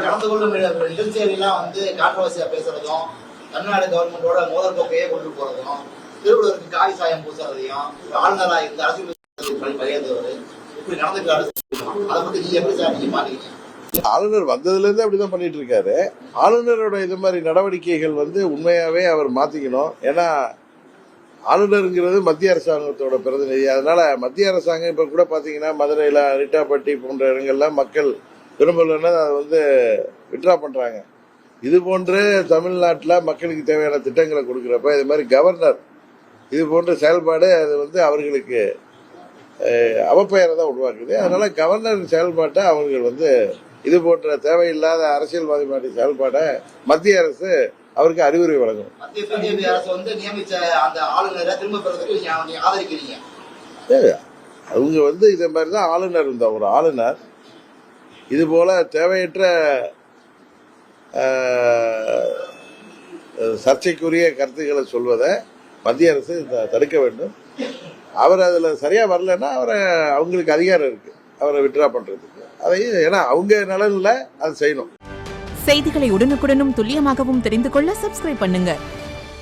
நடந்து கொள்ளும் நிகழ்ச்சியெல்லாம் வந்து கான்ட்ரவர்சியா பேசுறதும், தமிழ்நாடு கவர்மெண்டோட மோதல் போக்கையே கொண்டு போறதும், திருவள்ளுவருக்கு காய் சாயம் பூசுறதையும், ஆளுநரா இந்த அரசியல் மரியாதை இப்படி நடந்துக்கிறாரு. அதை பத்தி நீங்க எப்படி சார் நீங்க பாத்தீங்க? ஆளுநர் வந்ததுல இருந்து அப்படிதான் பண்ணிட்டு இருக்காரு. ஆளுநரோட இது மாதிரி நடவடிக்கைகள் வந்து உண்மையாவே அவர் மாத்திக்கணும். ஏன்னா ஆளுநருங்கிறது மத்திய அரசாங்கத்தோட பிரதிநிதி. அதனால மத்திய அரசாங்கம் இப்ப கூட பாத்தீங்கன்னா மதுரையில அரிட்டாப்பட்டி போன்ற இடங்கள்ல மக்கள் விரும்பலன்னா அதை வந்து விட்ரா பண்றாங்க. இது போன்று தமிழ்நாட்டில் மக்களுக்கு தேவையான திட்டங்களை கொடுக்குறப்ப இது மாதிரி கவர்னர் இது போன்ற செயல்பாடு அது வந்து அவர்களுக்கு அவப்பெயரை தான் உருவாக்குது. அதனால கவர்னர் செயல்பாட்டை அவர்கள் வந்து இது போன்ற தேவையில்லாத அரசியல்வாதி மாதிரி செயல்பாடை மத்திய அரசு அவருக்கு அறிவுரை வழங்கும். மத்திய பிஜேபி அரசு வந்து நியமிச்ச அந்த ஆளுநரை திரும்ப பெறதுக்கு ஆதரிக்கிறீங்க? அவங்க வந்து இதே மாதிரி தான் ஆளுநர் இருந்தா ஒரு ஆளுநர் இது போல தேவையற்ற சர்ச்சைக்குரிய கருத்துக்களை சொல்வதை மத்திய அரசு தடுக்க வேண்டும். அவர் அதுல சரியா வரலன்னா அவங்களுக்கு அதிகாரம் இருக்கு அவரை விட்ரா பண்றதுக்கு. அதையும் ஏன்னா அவங்க நலன்ல அது செய்யணும். செய்திகளை உடனுக்குடனும் துல்லியமாகவும் தெரிந்து கொள்ள சப்ஸ்கிரைப் பண்ணுங்க.